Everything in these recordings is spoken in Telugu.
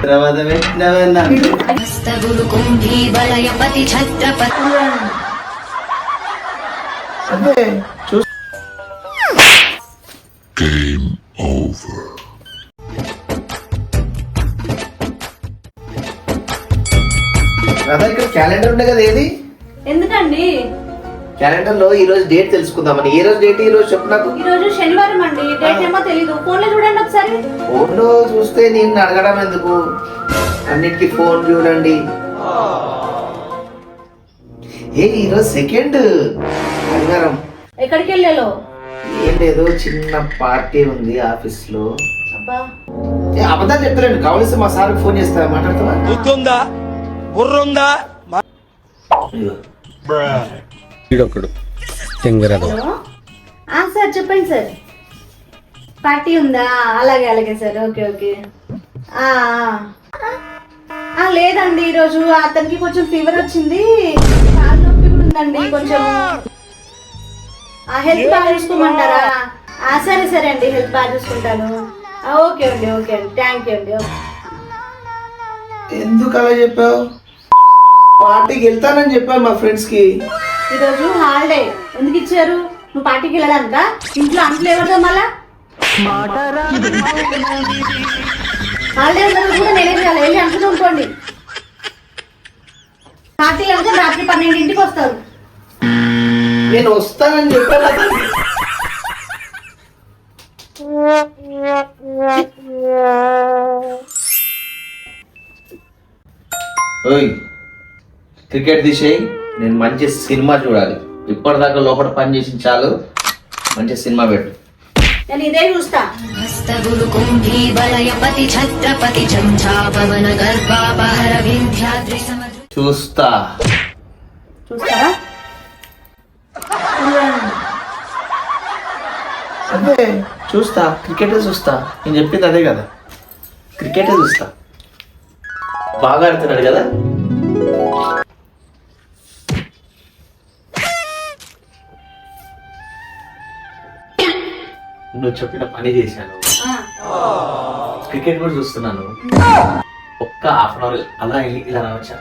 తర్వాత పెట్టినవన్నా అదే చూ Game over. రాధా ఇక్కడ క్యాలెండర్ ఉండే కదా, ఏది ఎందుకండి? క్యాలెండర్ లో ఈ రోజు డేట్ తెలుసుకుందామని. ఏ రోజు డేట్? ఈ రోజు చెప్పు నాకు. ఈ రోజు శనివారం అండి. డేట్ ఏమో తెలీదు. ఫోన్ లో చూడండి ఒకసారి. ఫోన్ లో చూస్తే నేను అడగడం ఎందుకు, అన్నిటికీ ఫోన్ చూడండి. ఈరోజు సెకండ్ ఆదివారం. ఎక్కడికి వెళ్ళాలో? ఏం లేదు, చిన్న పార్టీ ఉంది ఆఫీస్ లో. అబ్బా అబద్ధాలు చెప్తారండి. కావాల్సి మా సార్ ఫోన్ చేస్తా, మాట్లాడతావా? బుద్ధుందా, బుర్రుందా? హలో సార్, చెప్పండి సార్. పార్టీ ఉందా? అలాగే అలాగే సార్. Okay okay. లేదండి, ఈరోజు అతనికి కొంచెం ఫీవర్ వచ్చింది, కాలు నొప్పి కూడా ఉందండి కొంచెం. హెల్త్ బాగా చూసుకోమంటారా? సరే సరే అండి, హెల్త్ బాగా చూసుకుంటాను. ఓకే అండి, ఓకే అండి, థ్యాంక్ యూ అండి. ఎందుకు అలా చెప్పావు? పార్టీకి వెళ్తానని చెప్పాను మా ఫ్రెండ్స్ కి. ఈరోజు హాలిడే ఎందుకు ఇచ్చారు? నువ్వు పార్టీకి వెళ్ళడానిక? ఇంట్లో అంట్లు ఎవరిదో మళ్ళా? హాలిడే ఉన్నది కూడా నేనే చేయాలి. వెళ్ళి అంట్లు చూసుకోండి. పార్టీ వెళ్తే రాత్రి 12ంటికి వస్తారు. నేను వస్తానని చెప్పాను. క్రికెట్ తీసేయి, నేను మంచి సినిమా చూడాలి. ఇప్పటిదాకా లోపల పని చేసి చాలు, మంచి సినిమా పెట్టు. నేను ఇదే చూస్తా. చూస్తా. చూస్తారా? అదే చూస్తా, క్రికెటే చూస్తా. నేను చెప్పింది అదే కదా, క్రికెటే చూస్తా. బాగా ఆడుతున్నాడు కదా. నువ్వు చెప్పిన పని చేశాను, క్రికెట్ కూడా చూస్తున్నాను. ఒక్క హాఫ్ అన్ అవర్ అలా వెళ్ళి ఇలా రావచ్చా?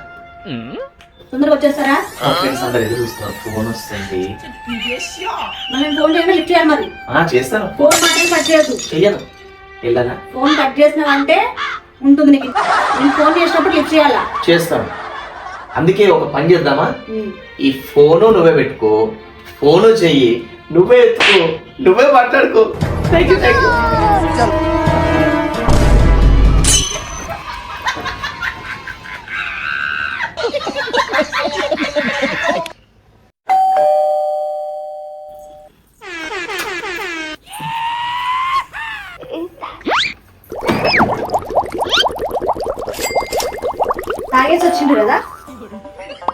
తొందరగా వచ్చేస్తారా? ఫ్రెండ్స్ అందరు ఎదురు చూస్తున్నారు. ఫోన్ వస్తుంది. మనం ఫోన్ చేయడం లిఫ్ట్ చేయాలి. మరి చేస్తాను. ఫోన్ మాత్రం కట్ చేయొద్దు. చెయ్యను. వెళ్ళనా? ఫోన్ కట్ చేసినావంటే ఉంటుంది నీకు. నేను ఫోన్ చేసినప్పుడు లిఫ్ట్ చేయాలా? చేస్తాను. అందుకే ఒక పని చేద్దామా, ఈ ఫోను నువ్వే పెట్టుకో, ఫోను చెయ్యి, నువ్వే ఎత్తుకో, నువ్వే మాట్లాడుకో. Thank you, thank you. తాగేసి వచ్చిండు కదా.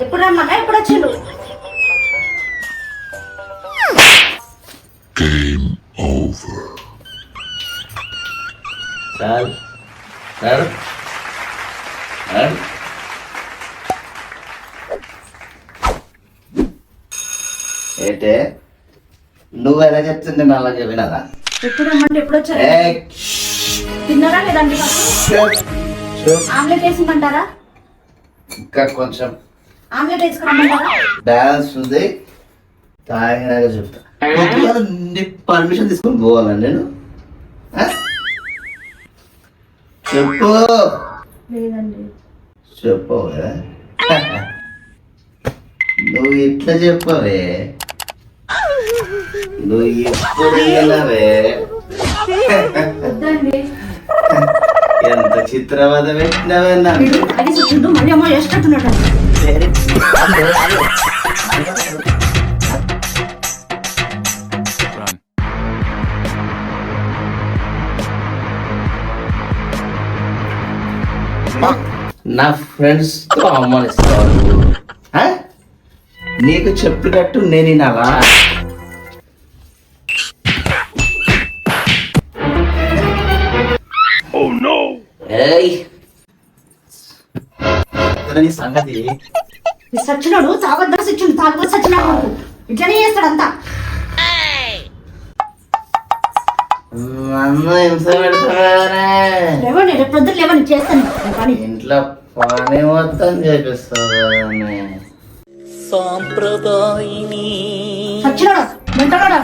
ఎప్పుడు రమ్మన్నా ఎప్పుడు వచ్చిండు? Game over. Sir sir sir, ఏంటే నువ్వు ఎలా చెప్తుంది నేను అలాగే వినాలా? ఎప్పుడు రమ్మంటే ఎప్పుడు వచ్చారు? తిన్నారా లేదండి? ఆమ్లెట్ వేసిమంటారా? ఇంకా కొంచెం ఆమ్లెట్ వేసుకురమ్మంటారా? బ్యాలెన్స్ ఉంది, తాగినాక చెప్తా. నీ పర్మిషన్ తీసుకొని పోవాలా నేను? చెప్పు. లేదండి. చెప్పవే. నువ్వు ఇట్లా చెప్పవే, నువ్వు ఎప్పుడు వెళ్ళవే. వద్దండి. ఎంత చిత్రవద పెట్టినవన్నా. అది చూడు మళ్ళీ అమ్మ వేసుకుంటున్నాడు. నా ఫ్రెండ్స్ తో అవమానిస్తావు. నీకు చెప్పినట్టు నేను వినాలా? సంగతి సచ్చినాడు తాగొద్దా సచ్చిండు, తాగొద్దా సచ్చినాడు. ఇట్లనే చేస్తాడు అంతా. నన్ను హింస పెడతానే లేవండి రేపు పొద్దున్న లేవండి చేస్తాను ఈ పని ఇంట్లో పని మొత్తం చేపిస్తానే సచ్చినాడా వెంటనాడా